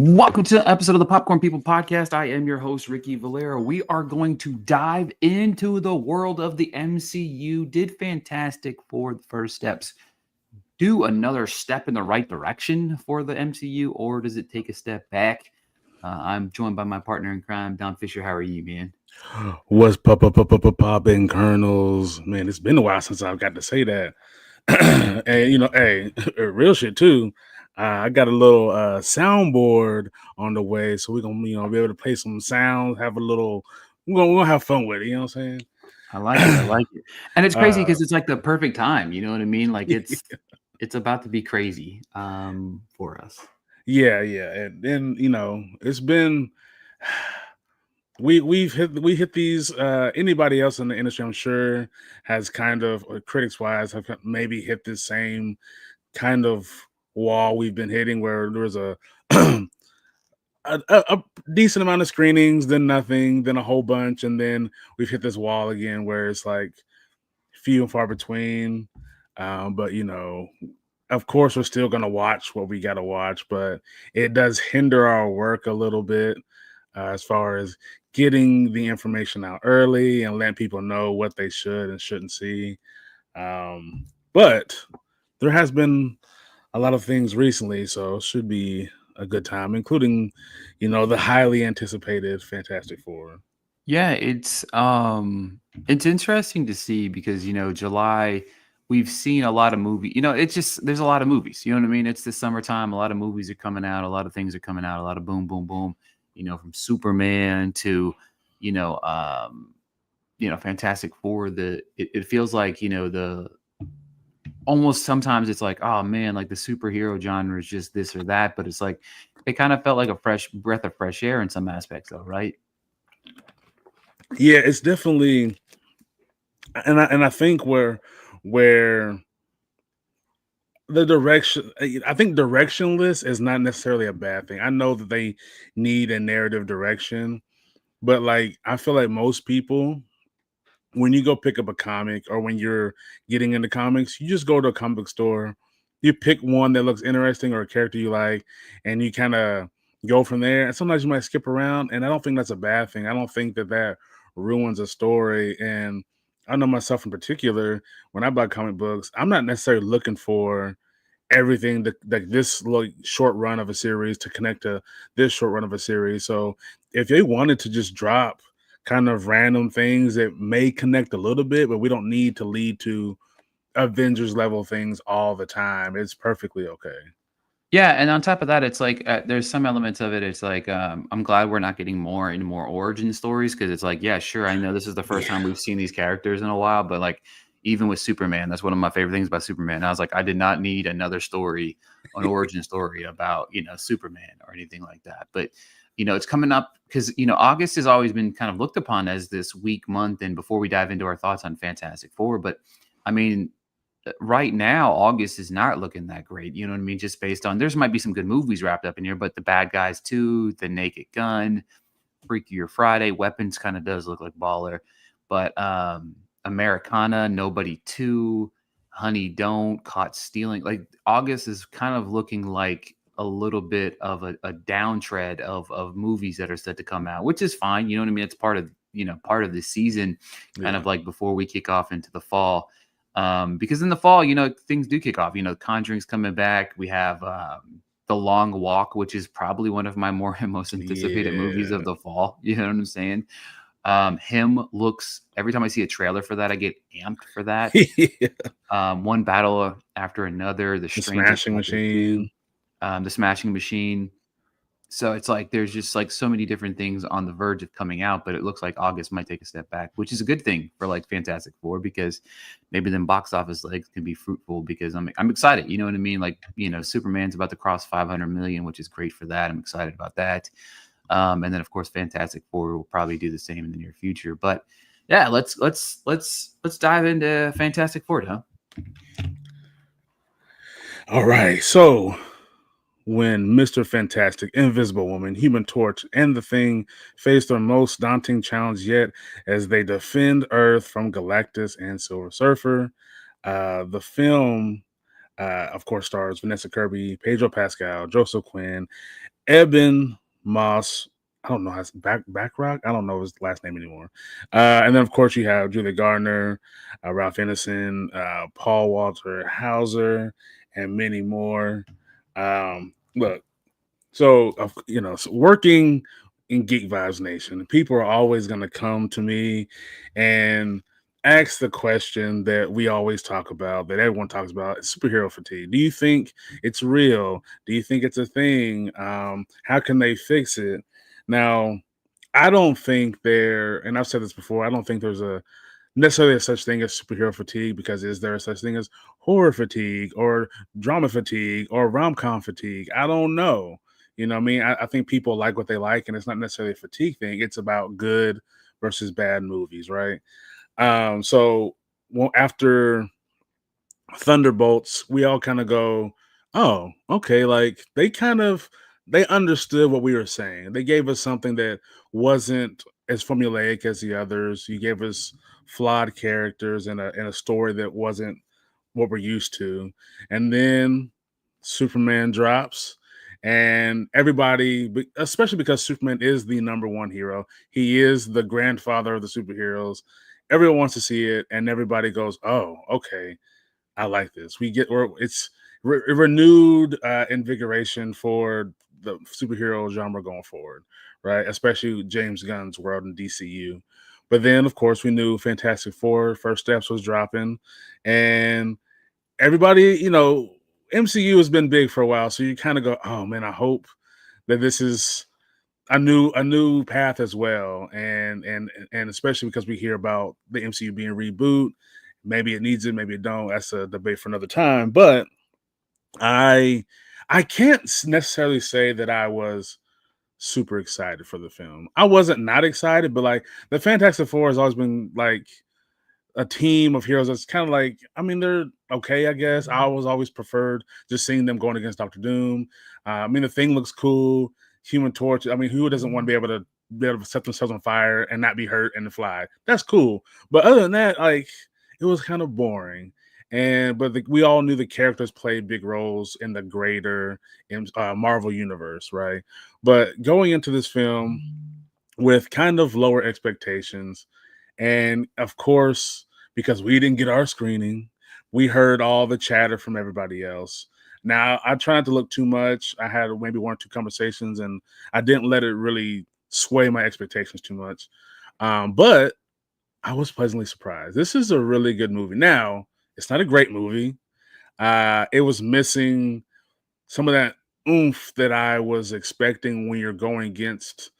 Welcome to an episode of the Popcorn People podcast. I am your host, Ricky Valero. We are going to dive into the world of the MCU. Did Fantastic Four the first steps do another step in the right direction for the MCU, or does it take a step back? I'm joined by my partner in crime, Don Fisher. How are you, man? What's popping kernels? Man, it's been a while since I've got to say that. And hey, real shit too. I got a little soundboard on the way, so we're gonna be able to play some sounds, have a little. We're gonna have fun with it. You know what I'm saying? I like it. I like it. And it's crazy Uh, because it's like the perfect time. You know what I mean? Like it's about to be crazy for us. yeah, and then it's been. We hit these anybody else in the industry I'm sure has kind of critics wise have maybe hit this same kind of wall we've been hitting where there was a decent amount of screenings, then nothing, then a whole bunch, and then we've hit this wall again where it's like few and far between. But of course we're still gonna watch what we gotta watch, but it does hinder our work a little bit as far as getting the information out early and letting people know what they should and shouldn't see. But there has been a lot of things recently, so it should be a good time, including, the highly anticipated Fantastic Four. Yeah, it's interesting to see because July we've seen a lot of movie. It's just there's a lot of movies. You know what I mean? It's the summertime. A lot of movies are coming out. A lot of things are coming out. A lot of boom, boom, boom. From Superman to you know, um, Fantastic Four. It feels like the almost sometimes it's like, oh man, like the superhero genre is just this or that, but it's like it kind of felt like a fresh breath of fresh air in some aspects, though, right? Yeah, it's definitely, and I think where the direction, I think directionless is not necessarily a bad thing. I know that they need a narrative direction, but like I feel like most people, when you go pick up a comic or when you're getting into comics, you just go to a comic book store, you pick one that looks interesting or a character you like, and you kind of go from there. And sometimes you might skip around, and I don't think that's a bad thing. I don't think that ruins a story. And I know myself in particular, when I buy comic books, I'm not necessarily looking for everything that this like short run of a series to connect to this short run of a series. So if they wanted to just drop kind of random things that may connect a little bit, but we don't need to lead to Avengers level things all the time, it's perfectly okay. Yeah, and on top of that, it's like there's some elements of it. It's like I'm glad we're not getting more and more origin stories because it's like, yeah, sure, I know this is the first Yeah. time we've seen these characters in a while, but like even with Superman, that's one of my favorite things about Superman. I was like, I did not need another story, an origin story about Superman or anything like that. But it's coming up because August has always been kind of looked upon as this weak month. And before we dive into our thoughts on Fantastic Four, but I mean, right now, August is not looking that great. You know what I mean? Just based on there's might be some good movies wrapped up in here, but The Bad Guys 2, The Naked Gun, Freakier Friday, Weapons kind of does look like baller, but Americana, Nobody 2, Honey Don't, Caught Stealing. Like August is kind of looking like a little bit of a downtread of movies that are set to come out, which is fine. You know what I mean? It's part of the season, kind Yeah. of like before we kick off into the fall. Because in the fall, things do kick off. Conjuring's coming back. We have The Long Walk, which is probably one of my more most anticipated movies of Yeah. the fall. You know what I'm saying? Him looks every time I see a trailer for that, I get amped for that. Yeah. One battle after another, The The Stranger Smashing Chapter 2, Machine. The Smashing Machine. So it's like there's just like so many different things on the verge of coming out, but it looks like August might take a step back, which is a good thing for like Fantastic Four because maybe then box office legs can be fruitful because I'm excited. You know what I mean? Like Superman's about to cross 500 million, which is great for that. I'm excited about that. And then of course Fantastic Four will probably do the same in the near future. But yeah, let's dive into Fantastic Four, huh? All right. So when Mr. Fantastic, Invisible Woman, Human Torch, and the Thing face their most daunting challenge yet as they defend Earth from Galactus and Silver Surfer. The film, of course, stars Vanessa Kirby, Pedro Pascal, Joseph Quinn, Eben Moss. I don't know his Backrock. I don't know his last name anymore. And then of course you have Julia Gardner, Ralph Ineson, Paul Walter Hauser, and many more. Look, so so working in Geek Vibes Nation, people are always going to come to me and ask the question that we always talk about, that everyone talks about: superhero fatigue. Do you think it's real? Do you think it's a thing? How can they fix it? Now, I don't think and I've said this before, I don't think there's a necessarily a such thing as superhero fatigue, because is there a such thing as horror fatigue or drama fatigue or rom-com fatigue? I don't know. You know what I mean? I think people like what they like, and it's not necessarily a fatigue thing. It's about good versus bad movies, right? So after Thunderbolts, we all kind of go, oh, okay, like they understood what we were saying. They gave us something that wasn't as formulaic as the others. You gave us flawed characters and a story that wasn't what we're used to. And then Superman drops, and everybody, especially because Superman is the number one hero, he is the grandfather of the superheroes. Everyone wants to see it, and everybody goes, "Oh, okay, I like this." It's renewed invigoration for the superhero genre going forward, right? Especially James Gunn's world in DCU. But then, of course, we knew Fantastic Four First Steps was dropping, and everybody, MCU has been big for a while, so you kind of go, "Oh man, I hope that this is a new path as well," and especially because we hear about the MCU being reboot. Maybe it needs it, maybe it don't. That's a debate for another time. But I I can't necessarily say that I was super excited for the film. I wasn't not excited, but like the Fantastic Four has always been like a team of heroes that's kind of like, I mean, they're okay, I guess. I was always preferred just seeing them going against Doctor Doom. I mean, the Thing looks cool. Human Torch. I mean, who doesn't want to be able to set themselves on fire and not be hurt and fly? That's cool. But other than that, like, it was kind of boring. We all knew the characters played big roles in the greater Marvel universe, right? But going into this film with kind of lower expectations, and of course, because we didn't get our screening, we heard all the chatter from everybody else. Now, I tried to look too much. I had maybe one or two conversations, and I didn't let it really sway my expectations too much. But I was pleasantly surprised. This is a really good movie. Now, it's not a great movie. It was missing some of that oomph that I was expecting when you're going against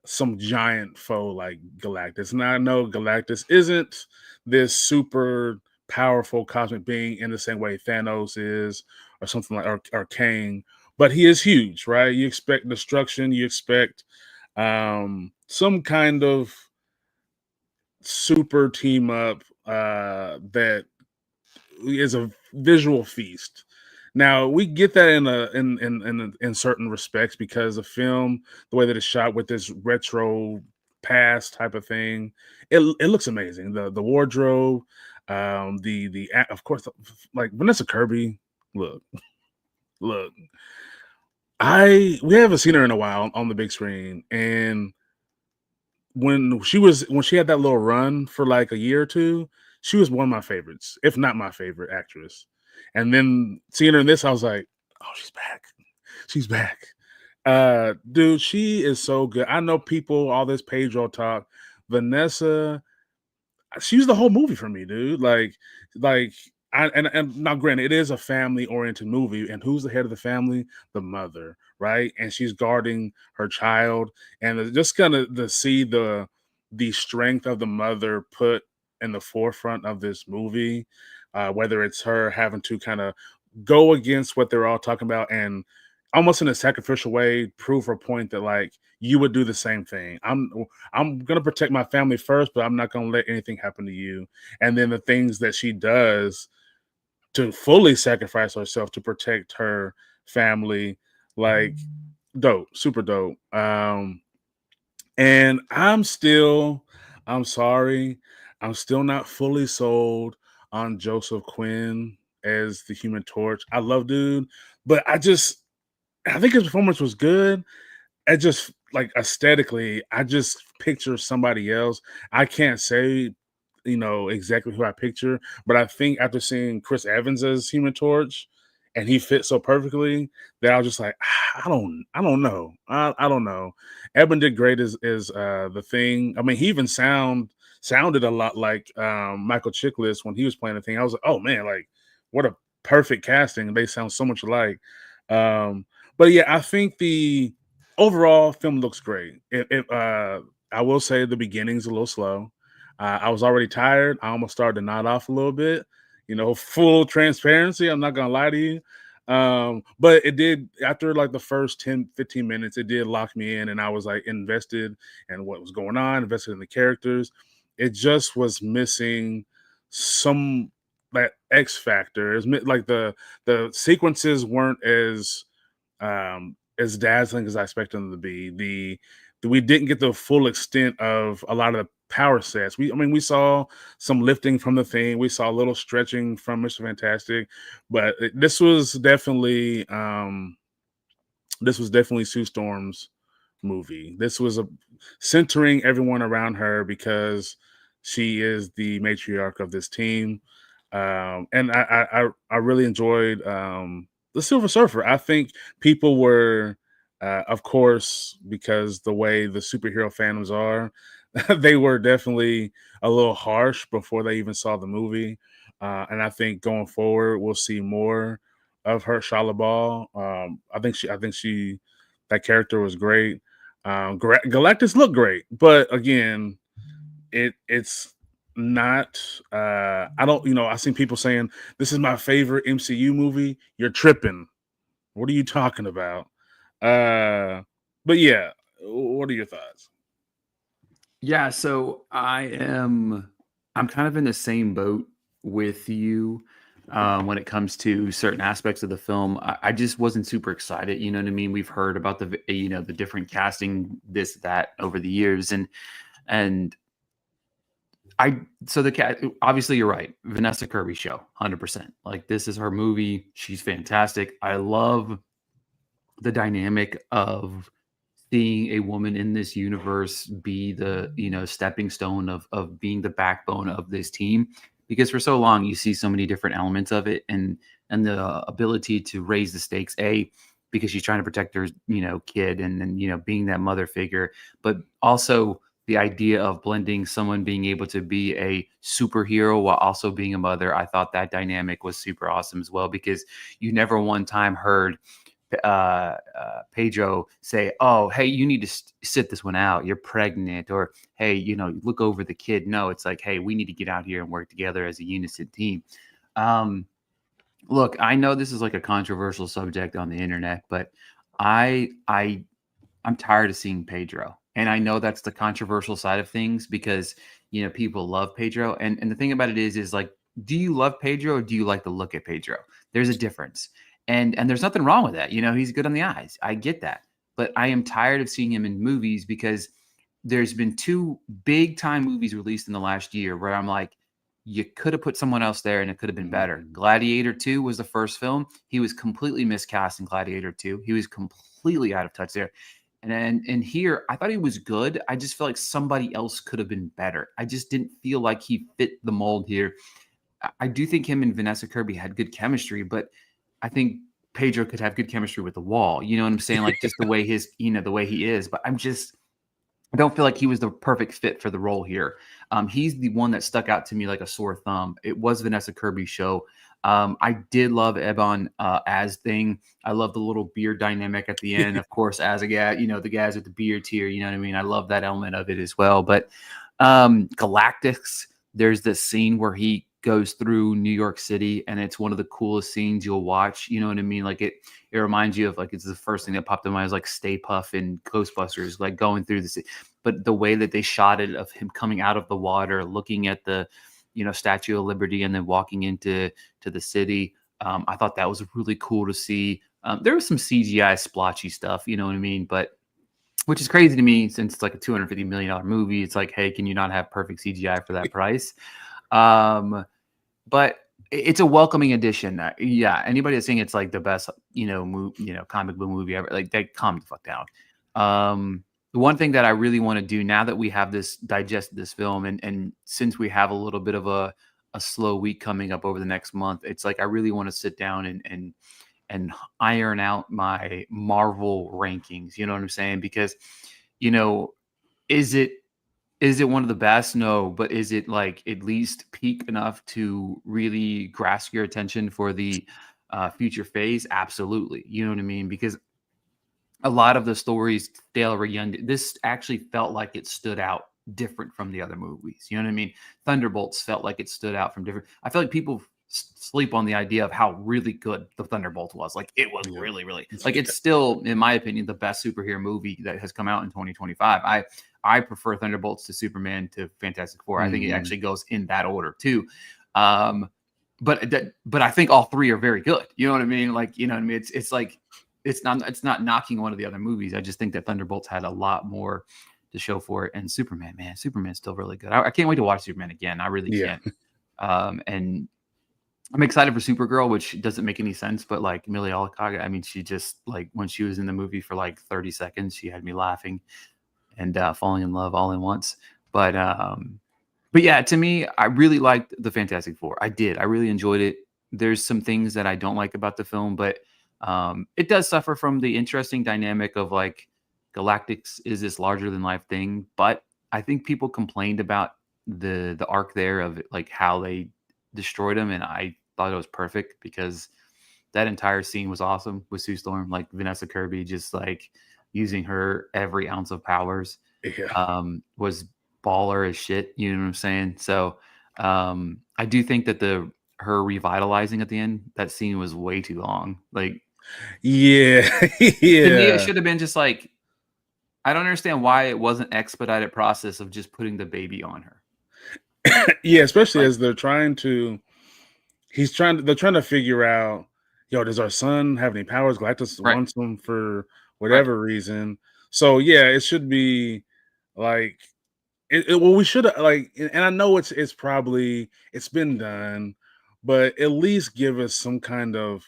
some giant foe like Galactus. And I know Galactus isn't this super powerful cosmic being in the same way Thanos is, or something like or Kang, but he is huge, right? You expect destruction, you expect some kind of super team up that is a visual feast. Now we get that in certain respects because the film, the way that it's shot with this retro past type of thing, it looks amazing. The wardrobe, of course, like Vanessa Kirby. Look, look, we haven't seen her in a while on the big screen, and when she had that little run for like a year or two, she was one of my favorites, if not my favorite actress. And then seeing her in this, I was like, oh, she's back. She's back. Dude, she is so good. I know people, all this Pedro talk. Vanessa, she's the whole movie for me, dude. Like and now granted, it is a family oriented movie, and who's the head of the family? The mother, right? And she's guarding her child, and just kind of to see the strength of the mother put in the forefront of this movie, whether it's her having to kind of go against what they're all talking about and almost in a sacrificial way prove her point that like you would do the same thing. I'm gonna protect my family first, but I'm not gonna let anything happen to you. And then the things that she does to fully sacrifice herself to protect her family, like dope, super dope. And I'm sorry, I'm still not fully sold on Joseph Quinn as the Human Torch. I love dude, but I just I think his performance was good. I just like aesthetically, I just picture somebody else. I can't say, exactly who I picture, but I think after seeing Chris Evans as Human Torch, and he fit so perfectly that I was just like, I don't know, I don't know. Eben did great as the Thing. I mean, he even sounded a lot like Michael Chiklis when he was playing the Thing. I was like, oh man, like what a perfect casting. They sound so much alike. Um, but yeah, I think the overall film looks great. I will say the beginning's a little slow. I was already tired. I almost started to nod off a little bit. Full transparency. I'm not gonna lie to you. But it did, after like the first 10, 15 minutes, it did lock me in, and I was like invested in what was going on, invested in the characters. It just was missing some that X factor. Like the sequences weren't as dazzling as I expected them to be. We didn't get the full extent of a lot of the power sets. We saw some lifting from the Thing. We saw a little stretching from Mr. Fantastic, but this was definitely Sue Storm's movie. This was a centering everyone around her because she is the matriarch of this team. And I really enjoyed the Silver Surfer. I think people were, of course, because the way the superhero fandoms are, they were definitely a little harsh before they even saw the movie. And I think going forward, we'll see more of her Shalabal. I think that character was great. Galactus looked great, but again, it's not. I don't. I've seen people saying this is my favorite MCU movie. You're tripping. What are you talking about? But yeah, what are your thoughts? Yeah, so I'm kind of in the same boat with you when it comes to certain aspects of the film. I just wasn't super excited. You know what I mean? We've heard about the different casting, this, that over the years, and I so the cat obviously you're right. Vanessa Kirby show, 100%. Like this is her movie. She's fantastic. I love the dynamic of seeing a woman in this universe be the stepping stone of being the backbone of this team, because for so long you see so many different elements of it, and the ability to raise the stakes, because she's trying to protect her kid, and then being that mother figure, but also the idea of blending someone being able to be a superhero while also being a mother. I thought that dynamic was super awesome as well, because you never one time heard Pedro say, "Oh, hey, you need to sit this one out. You're pregnant," or "Hey, look over the kid." No, it's like, "Hey, we need to get out here and work together as a unison team." Um, Look, I know this is like a controversial subject on the internet, but I'm tired of seeing Pedro, and I know that's the controversial side of things because people love Pedro, and the thing about it is like, do you love Pedro or do you like to look at Pedro? There's a difference, and there's nothing wrong with that. He's good on the eyes. I get that, but I am tired of seeing him in movies because there's been two big time movies released in the last year where I'm like, you could have put someone else there and it could have been better. Gladiator 2 was the first film. He was completely miscast in Gladiator 2. He was completely out of touch there. And here, I thought he was good. I just feel like somebody else could have been better. I just didn't feel like he fit the mold here. I do think him and Vanessa Kirby had good chemistry, but I think Pedro could have good chemistry with the wall. You know what I'm saying? Like just the way the way he is. But I don't feel like he was the perfect fit for the role here. He's the one that stuck out to me like a sore thumb. It was Vanessa Kirby's show. I did love Ebon as Thing. I love the little beard dynamic at the end. Of course, as a guy, the guys with the beards here, you know what I mean? I love that element of it as well. But Galactus, there's this scene where he goes through New York City, and it's one of the coolest scenes you'll watch. You know what I mean? Like it reminds you of, like, it's the first thing that popped in my mind is like Stay Puft and Ghostbusters, like going through the city. But the way that they shot it, of him coming out of the water, looking at the Statue of Liberty, and then walking into the city, I thought that was really cool to see. There was some CGI splotchy stuff, you know what I mean? But which is crazy to me since it's like a $250 million movie. It's like, hey, can you not have perfect CGI for that price? But it's a welcoming addition. Yeah, anybody that's saying it's like the best, comic book movie ever, like they calm the fuck down. The one thing that I really want to do now that we have this digested this film, and since we have a little bit of a slow week coming up over the next month, it's like I really want to sit down and iron out my Marvel rankings. You know what I'm saying? Because, you know, is it is it one of the best? No, but is it like at least peak enough to really grasp your attention for the future phase? Absolutely. You know what I mean? Because a lot of the stories Dale Young, this actually felt like it stood out different from the other movies. You know what I mean? Thunderbolts felt like it stood out from different. I feel like people sleep on the idea of how really good the Thunderbolt was. Like it was Yeah. really, really like it's still, in my opinion, the best superhero movie that has come out in 2025. I prefer Thunderbolts to Superman to Fantastic Four. I think it actually goes in that order too. But I think all three are very good. You know what I mean? Like, you know what I mean? It's like it's not knocking one of the other movies. I just think that Thunderbolts had a lot more to show for it. And Superman, man, Superman's still really good. I can't wait to watch Superman again. I really Yeah. can't. And I'm excited for Supergirl, which doesn't make any sense, but like Millie Alcock, I mean, she just like when she was in the movie for like 30 seconds, she had me laughing and falling in love all in once. But yeah, to me, I really liked the Fantastic Four. I did. I really enjoyed it. There's some things that I don't like about the film, but it does suffer from the interesting dynamic of like Galactics is this larger than life thing. But I think people complained about the arc there of like how they destroyed him, and I thought it was perfect because that entire scene was awesome with Sue Storm, like Vanessa Kirby just like using her every ounce of powers Yeah. was baller as shit. You know what I'm saying? So I do think that the her revitalizing at the end, that scene was way too long. Like Yeah. to me, it Yeah. should have been just like I don't understand why it wasn't expedited process of just putting the baby on her. Yeah, especially Like as they're trying to figure out, yo, does our son have any powers? Galactus right, wants them for right. whatever reason. So yeah, it should be like well, we should have like, and I know it's probably it's been done, but at least give us some kind of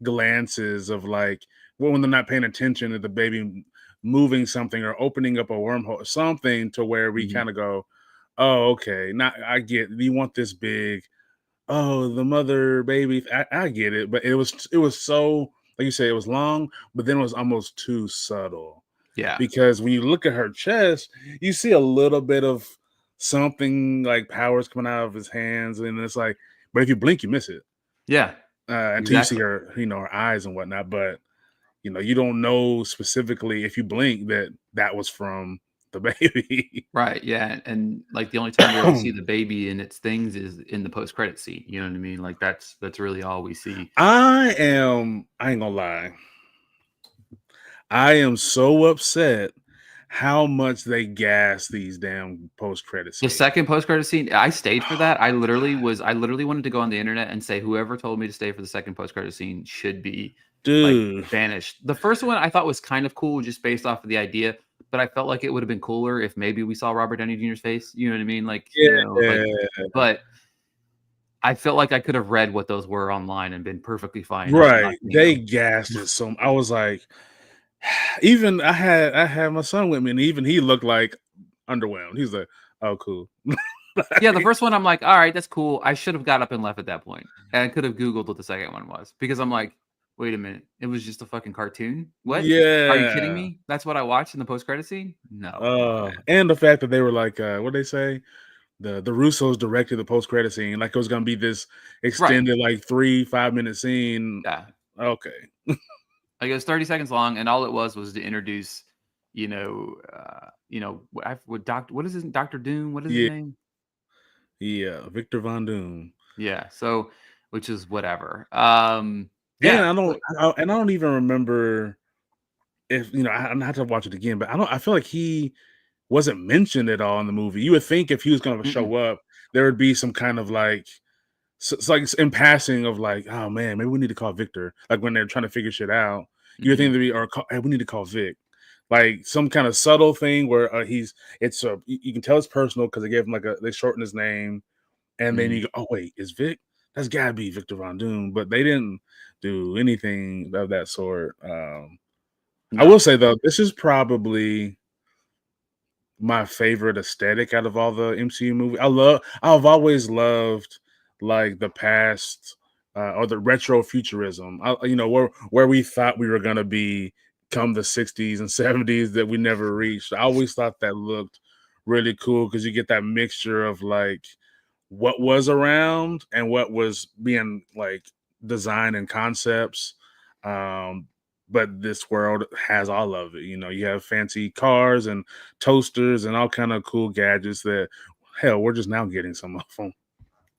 glances of like when they're not paying attention to the baby moving something or opening up a wormhole, something to where we Mhm. kind of go, oh, okay, now I get you want this big, oh, the mother baby. I get it, but it was so like you said, it was long, but then it was almost too subtle Yeah. because when you look at her chest, you see a little bit of something like powers coming out of his hands, and it's like, but if you blink, you miss it Yeah. until you see Exactly. her, her eyes and whatnot. But you don't know specifically if you blink that that was from the baby. Right. Yeah. And like the only time we ever see the baby and its things is in the post credit scene. You know what I mean? Like that's really all we see. I ain't gonna lie. I am so upset how much they gas these damn post credit The scenes. second post credit scene, I stayed for Oh that. my I literally wanted to go on the internet and say whoever told me to stay for the second post credit scene should be like dude. banished. The first one I thought was kind of cool just based off of the idea, but I felt like it would have been cooler if maybe we saw Robert Downey Jr.'s face. You know what I mean? Like, Yeah. but I felt like I could have read what those were online and been perfectly fine just not Right. seeing They them. gassed it so I was like, even I had my son with me, and even he looked like underwhelmed. He's like, oh, cool. Yeah, the first one, I'm like, all right, that's cool. I should have got up and left at that point, and I could have Googled what the second one was because I'm like, wait a minute, it was just a fucking cartoon. What? Are you kidding Yeah. me? That's what I watched in the post credit scene. No, come on, man. And the fact that they were like, what they say? The Russos directed the post credit scene, like it was gonna be this Right? extended, like 3 5 minute scene. Yeah. Okay. Like it was 30 seconds long, and all it was to introduce, what Doctor, what is his Doctor Doom? What is his Yeah, name? yeah. Victor Von Doom. Yeah. So, which is whatever. And Yeah. I don't even remember if I have to watch it again, but I feel like he wasn't mentioned at all in the movie. You would think if he was gonna Mm-mm, show up, there would be some kind of like it's like in passing of like, oh man, maybe we need to call Victor. Like when they're trying to figure shit out, you would think mm-mm, to be or hey, we need to call Vic. Like some kind of subtle thing where you can tell it's personal because they gave him like they shortened his name, and then mm. you go, oh wait, is Vic? that's gotta be Victor Von Doom, but they didn't do anything of that sort. I will No. say though, this is probably my favorite aesthetic out of all the MCU movies. I've always loved like the past or the retro futurism. Where we thought we were gonna be come the 60s and 70s that we never reached. I always thought that looked really cool because you get that mixture of like what was around and what was being like design and concepts. Um, but this world has all of it. You have fancy cars and toasters and all kind of cool gadgets that hell, we're just now getting some of them.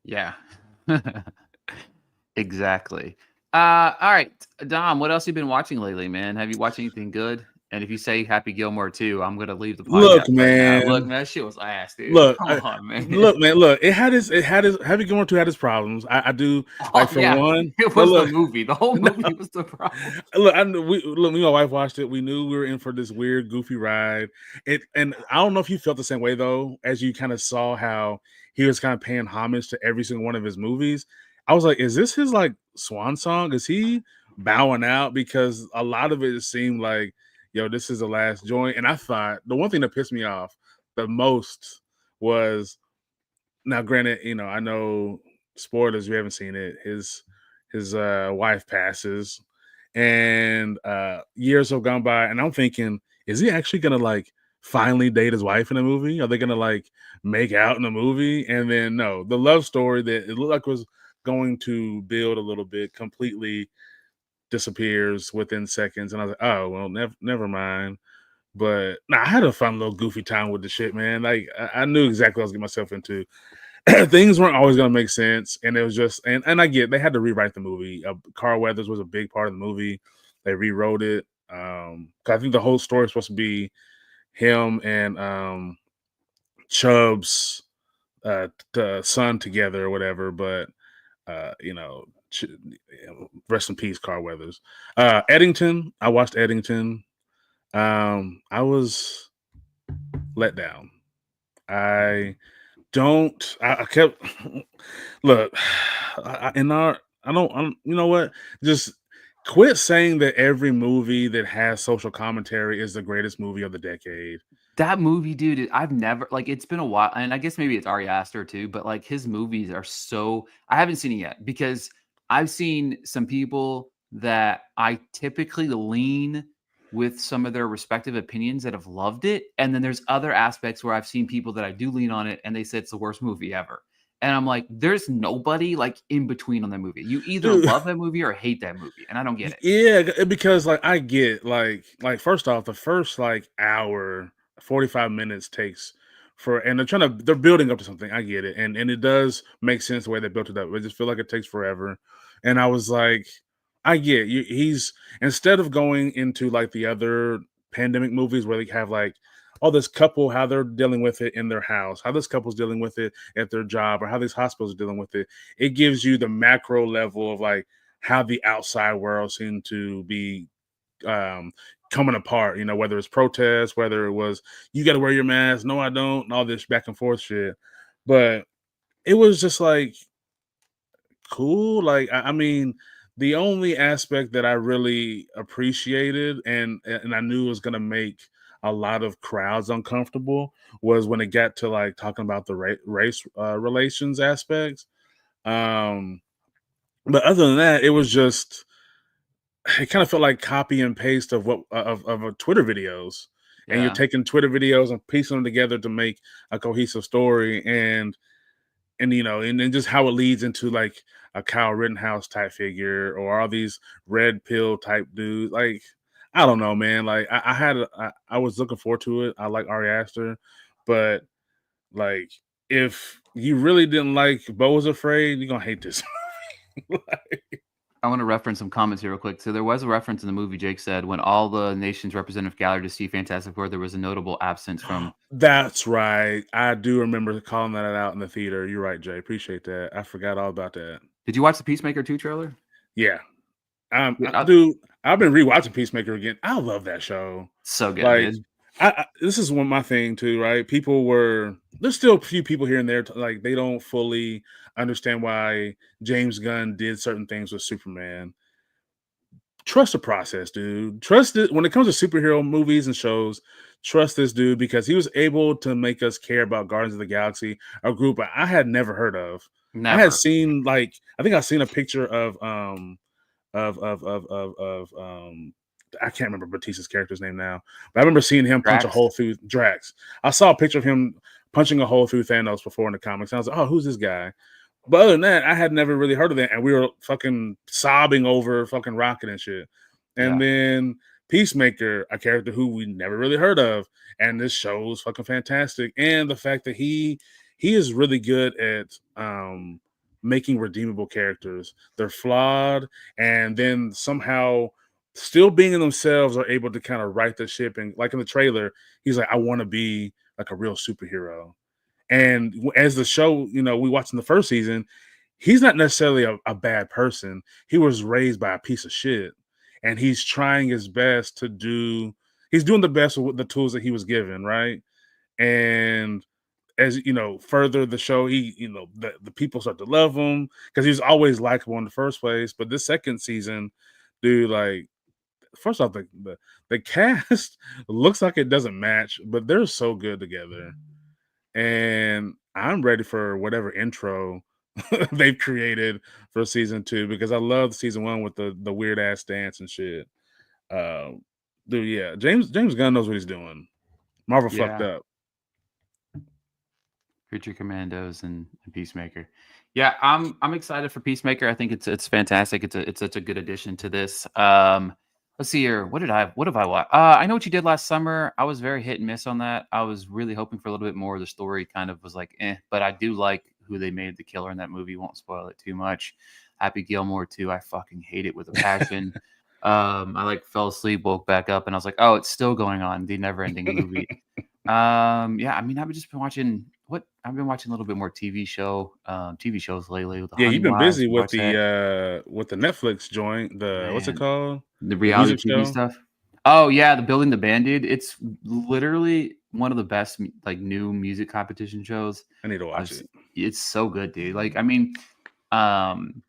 Yeah. Exactly. All right, Dom, what else you been watching lately, man? Have you watched anything good? And if you say Happy Gilmore 2, I'm gonna leave the Look, podcast right now. Look, man. man, that shit was ass, dude. Look, Come on, man. look, man. Look, it had his Happy Gilmore 2 had his problems. I do Oh like for yeah, one, it but was the look, movie. The whole no, movie was the problem. look, I knew me and my wife watched it. We knew we were in for this weird, goofy ride. And I don't know if you felt the same way though, as you kind of saw how he was kind of paying homage to every single one of his movies. I was like, is this his like swan song? Is he bowing out? Because a lot of it seemed like, yo, this is the last joint. And I thought the one thing that pissed me off the most was now, granted, I know spoilers, we haven't seen it. His wife passes, and years have gone by, and I'm thinking, is he actually gonna like finally date his wife in a movie? Are they gonna like make out in a movie? And then no, the love story that it looked like was going to build a little bit completely disappears within seconds, and I was like, oh well, never mind. But nah, I had a fun little goofy time with the shit, man. Like I knew exactly what I was getting myself into. Things weren't always going to make sense, and it was just and I get they had to rewrite the movie. Carl Weathers was a big part of the movie. They rewrote it. 'Cause I think the whole story is supposed to be him and Chubb's son together or whatever. But rest in peace, Carl Weathers. Eddington, I watched Eddington. I was let down. I don't. I kept look. In our, I don't. You know what? Just quit saying that every movie that has social commentary is the greatest movie of the decade. That movie, dude, I've never like it's been a while, and I guess maybe it's Ari Aster too, but like his movies are so I haven't seen it yet because I've seen some people that I typically lean with some of their respective opinions that have loved it. And then there's other aspects where I've seen people that I do lean on it and they say it's the worst movie ever. And I'm like, there's nobody like in between on that movie. You either Dude, love that movie or hate that movie. And I don't get it. yeah, because like I get like first off, the first like hour, 45 minutes takes for, and they're building up to something. I get it, and it does make sense the way they built it up. I just feel like it takes forever, and I was like, I get you. He's instead of going into like the other pandemic movies where they have like, oh, this couple, how they're dealing with it in their house, how this couple's dealing with it at their job, or how these hospitals are dealing with it. It gives you the macro level of like how the outside world seemed to be um, coming apart. Whether it's protests, whether it was you got to wear your mask, no, I don't, and all this back and forth shit. But it was just like cool. Like I mean, the only aspect that I really appreciated and I knew was gonna make a lot of crowds uncomfortable was when it got to like talking about the race relations aspects. Um, but other than that, it was just it kind of felt like copy and paste of what of Twitter videos, and you're Yeah. taking Twitter videos and piecing them together to make a cohesive story, and then just how it leads into like a Kyle Rittenhouse type figure or all these red pill type dudes. Like I don't know, man. Like I was looking forward to it. I like Ari Aster, but like if you really didn't like Bo Was Afraid, you're gonna hate this. Like, I want to reference some comments here real quick. So there was a reference in the movie. Jake said when all the nations representative gathered to see Fantastic Four, there was a notable absence from. that's right. I do remember calling that out in the theater. You're right, Jay. Appreciate that. I forgot all about that. Did you watch the Peacemaker 2 trailer? Yeah. Yeah, Dude, I've been rewatching Peacemaker again. I love that show. so good, Like, dude. This is one my thing too, right? There's still a few people here and there like they don't fully understand why James Gunn did certain things with Superman. Trust the process, dude. Trust it when it comes to superhero movies and shows. Trust this dude because he was able to make us care about Guardians of the Galaxy, a group I had never heard of. I had Never. seen I think I've seen a picture of I can't remember Batista's character's name now, but I remember seeing him punch a Drax. hole through Drax. I saw a picture of him punching a hole through Thanos before in the comics. And I was like, oh, who's this guy? But other than that, I had never really heard of that, and we were fucking sobbing over fucking Rocket and shit. And Yeah. then Peacemaker, a character who we never really heard of, and this show was fucking fantastic. And the fact that he is really good at making redeemable characters. They're flawed, and then somehow still being in themselves are able to kind of right the ship. And like in the trailer, he's like, I want to be like a real superhero. And as the show, we watched in the first season, he's not necessarily a bad person. He was raised by a piece of shit, and he's trying his best he's doing the best with the tools that he was given, right? And as further the show, the people start to love him because he's always likable in the first place. But this second season, dude, like, first off, the cast looks like it doesn't match, but they're so good together. And I'm ready for whatever intro they've created for season 2 because I love season 1 with the weird ass dance and shit. Dude, yeah, James Gunn knows what he's doing. Marvel fucked Yeah. up. Creature Commandos and Peacemaker. Yeah, I'm excited for Peacemaker. I think it's fantastic. It's such a good addition to this. Let's see here. What have I watched? I Know What You Did Last Summer. I was very hit and miss on that. I was really hoping for a little bit more. The story kind of was like, but I do like who they made the killer in that movie. Won't spoil it too much. Happy Gilmore too. I fucking hate it with a passion. I like fell asleep, woke back up, and I was like, oh, it's still going on. The never ending movie. Yeah, I mean, I've just been watching I've been watching a little bit more TV shows lately with the Yeah, you've Hunting been Wives. busy You watch that? with the Netflix joint. What's it Man, called? the The reality music TV show. stuff. Oh yeah, the Building the Band, dude. It's literally one of the best like new music competition shows. I need to I've watch s- it. it's so good, dude. Like, I mean, um,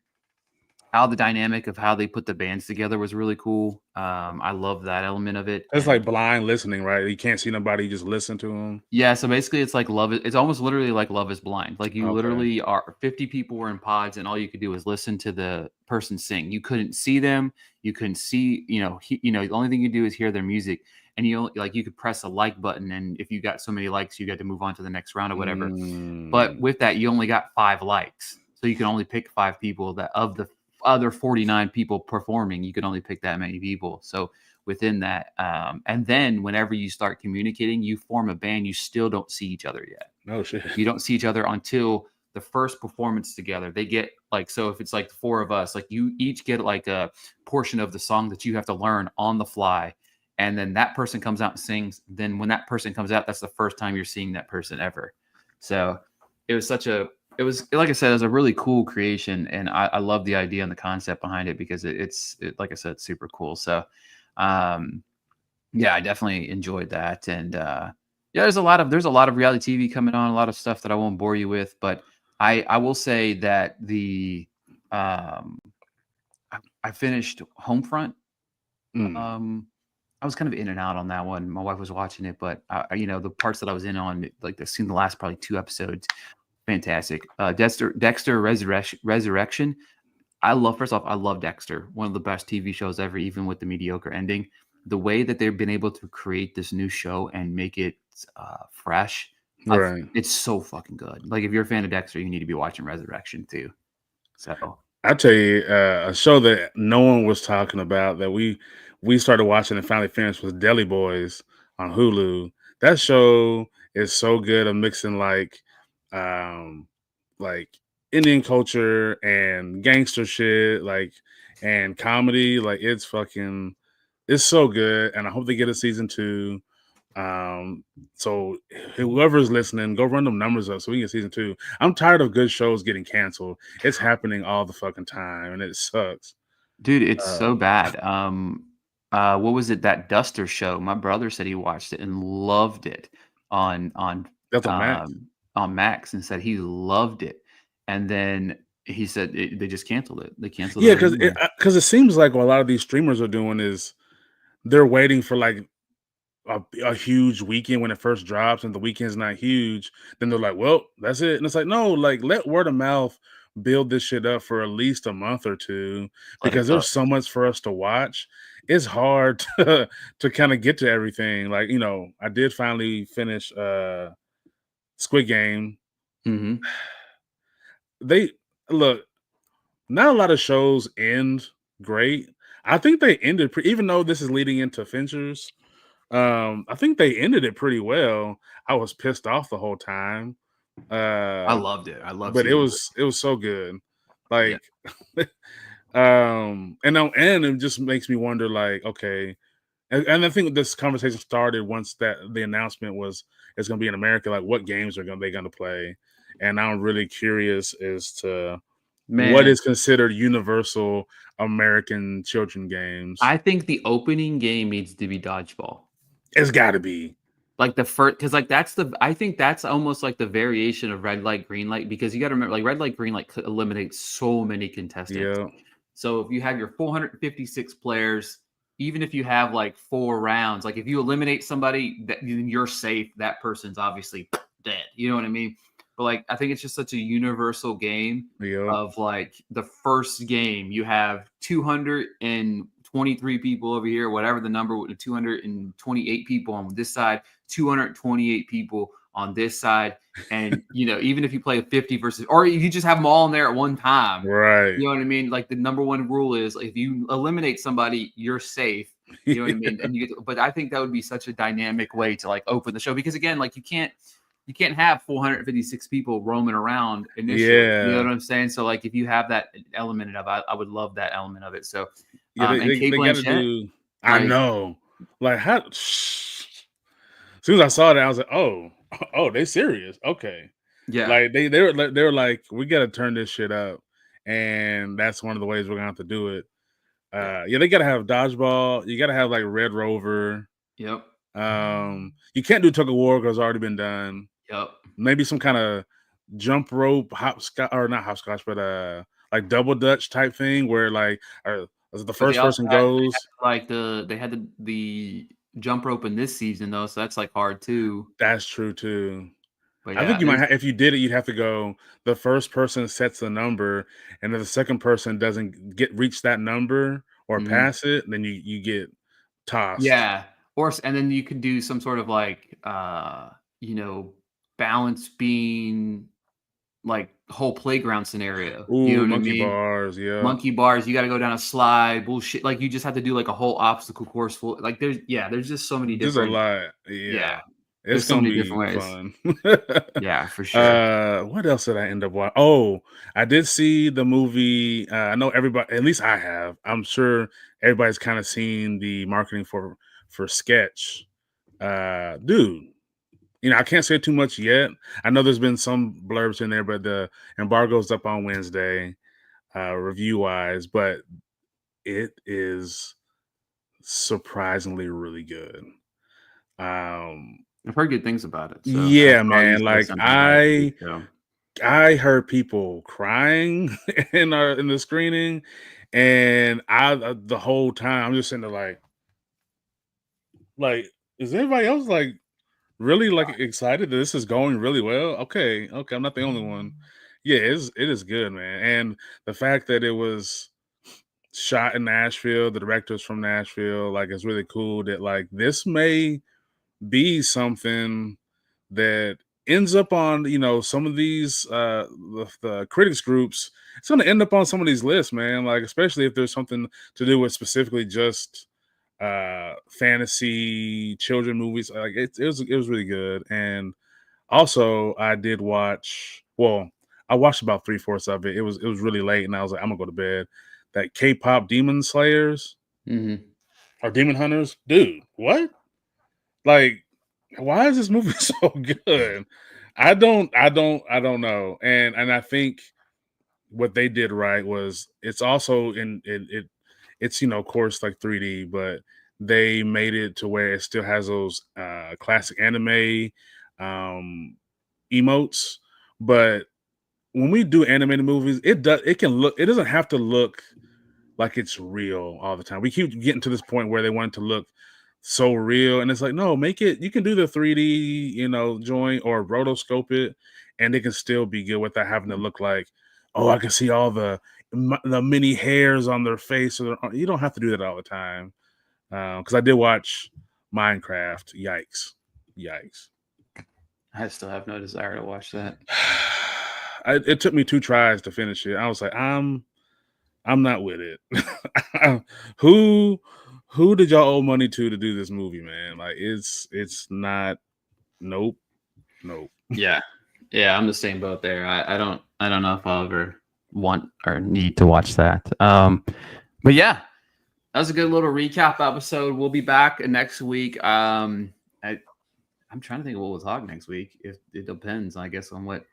how the dynamic of how they put the bands together was really cool. I love that element of it, It's and like blind listening, right? You can't see nobody, you just listen to them. yeah, so basically it's like it's almost literally like Love is Blind. Like you Okay. literally are 50 people were in pods and all you could do was listen to the person sing. You couldn't see them, you couldn't see, the only thing you do is hear their music and you could press a like button and if you got so many likes you got to move on to the next round or whatever. But Mm. with that you only got 5 likes. So you can only pick 5 people that of the other 49 people performing, you can only pick that many people. So within that. And then whenever you start communicating, you form a band, you still don't see each other yet. Oh shit. You don't see each other until the first performance together. They get like, so if it's like the 4 of us, like you each get like a portion of the song that you have to learn on the fly. And then that person comes out and sings. Then when that person comes out, that's the first time you're seeing that person ever. So it was like I said, it was a really cool creation. And I love the idea and the concept behind it because like I said, it's super cool. So, um, yeah, I definitely enjoyed that, and yeah, there's a lot of reality TV coming on, a lot of stuff that I won't bore you with, but I will say that um, I finished Homefront. Mm. I was kind of in and out on that one. My wife was watching it, but the parts that I was in on, like I've seen the last probably 2 episodes, fantastic. Dexter Resurrection. First off, I love Dexter, one of the best TV shows ever, even with the mediocre ending. The way that they've been able to create this new show and make it fresh, Right. it's so fucking good. Like, if you're a fan of Dexter, you need to be watching Resurrection too. So, I tell you, a show that no one was talking about that we started watching and finally finished was Deli Boys on Hulu. That show is so good of mixing um like Indian culture and gangster shit, and comedy. Like it's so good. And I hope they get a season 2. So whoever's listening, go run them numbers up so we can get season 2. I'm tired of good shows getting canceled. It's happening all the fucking time, and it sucks. dude, it's Uh, so bad. what was it, that Duster show? My brother said he watched it and loved it on on That's on Max. um, on Max and said he loved it. And then he said they just canceled it. They canceled it Yeah, right away. because it seems like what a lot of these streamers are doing is they're waiting for like a huge weekend when it first drops, and the weekend's not huge. Then they're like, "Well, that's it." And it's like, no, like let word of mouth build this shit up for at least a month or two, Let it because cook. there's so much for us to watch. It's hard to kind of get to everything. Like, I did finally finish Squid Game. Mhm. They look, not a lot of shows end great. I think they ended even though this is leading into Finchers. I think they ended it pretty well. I was pissed off the whole time. I Uh, loved it. I love but it season 3. was it was so good. Yeah. Like and it just makes me wonder, like, okay. And I think this conversation started once that the announcement was it's gonna be in America, like what games they gonna play. And I'm really curious as to what Man, is considered universal American children games. I think the opening game needs to be dodgeball. It's gotta be. Like the first, because like that's the I think that's almost like the variation of red light, green light, because you gotta remember, like, red light, green light could eliminate so many contestants. Yeah. So if you have your 456 players, even if you have like 4 rounds, like if you eliminate somebody, that you're safe, that person's obviously dead. You know what I mean? But like I think it's just such a universal game Yeah. of like the first game, you have 223 people over here, whatever the number, 228 people on this side, 228 people on this side. And even if you play a 50 versus, or if you just have them all in there at one time, Right. you know what I mean? Like the number one rule is, like, if you eliminate somebody, you're safe. You know what I mean? And but I think that would be such a dynamic way to like open the show, because again, like you can't have 456 people roaming around initially. You know Yeah. what I'm saying? So like if you have that element of, I would love that element of it. So Yeah, they and they, Kate they got to Blanchett, do. I like, know. Like how? As soon as I saw that, I was like, "Oh, oh, they serious? Okay." yeah, Like they were like, "We got to turn this shit up," and that's one of the ways we're gonna have to do it. yeah, Yeah, they gotta have dodgeball. You gotta have like Red Rover. yep, You can't do tug of war because it's already been done. yep. Maybe some kind of jump rope hopscotch, or not hopscotch, but like double dutch type thing where like the But they first also person had goes. like they had the jump rope in this season though, so that's like hard too. That's true too. But I think yeah, you might there's if you did it, you'd have to go. The first person sets the number, and if the second person doesn't reach that number or mhm. pass it, then you get tossed. Yeah, and then you could do some sort of like, you know, balance beam, like, whole playground scenario, you know Ooh, what I monkey mean? bars, yeah. Monkey bars, you gotta go down a slide, bullshit, like, you just have to do, like, a whole obstacle course full, like, there's just so many There's a different, lot. yeah, Yeah. It's there's so gonna many be different ways. fun. Yeah, for sure. What else did I end up watching? Oh, I did see the movie. I know everybody, at least I have. I'm sure everybody's kind of seen the marketing for Sketch. Dude, I can't say too much yet. I know there's been some blurbs in there, but the embargo's up on Wednesday, review wise, but it is surprisingly really good. Um, I've heard good things about it, so yeah, that's probably man. just like Like something I gotta see, I so I heard people crying in the screening, and the whole time I'm just sitting there like, is everybody else like really like excited that this is going really well? Okay, okay, I'm not the only one. Yeah, it is good, man. And the fact that it was shot in Nashville, the director's from Nashville, like it's really cool that like this may be something that ends up on some of these the critics groups. It's going to end up on some of these lists, man, like especially if there's something to do with specifically just fantasy children movies. Like it was really good. And also I did watch, well, I watched about three-fourths of it. It was really late, and I was like, I'm gonna go to bed. That K-pop Demon Slayers mhm. or Demon Hunters, dude, what? Like, why is this movie so good? I don't know. And I think what they did right was it's also it's of course like 3D, but they made it to where it still has those classic anime emotes. But when we do animated movies, it doesn't have to look like it's real all the time. We keep getting to this point where they want it to look so real, and it's like, no, make it. You can do the 3D, joint or rotoscope it, and it can still be good without having to look like, oh, I can see all the many hairs on their face. You don't have to do that all the time. Because I did watch Minecraft. Yikes! I still have no desire to watch that. It took me 2 tries to finish it. I was like, I'm not with it. Who did y'all owe money to do this movie, man? Like, it's not. Nope. Yeah, I'm the same boat there. I don't know if I'll ever want or need to watch that. But yeah, that was a good little recap episode. We'll be back next week. I'm trying to think of what we'll talk next week. It depends, I guess, on what.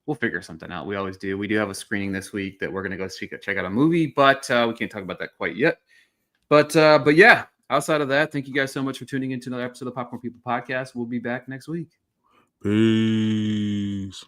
We'll figure something out. We always do. We do have a screening this week that we're going to go check out a movie, but we can't talk about that quite yet. But yeah, outside of that, thank you guys so much for tuning into another episode of Popcorn People Podcast. We'll be back next week. Peace.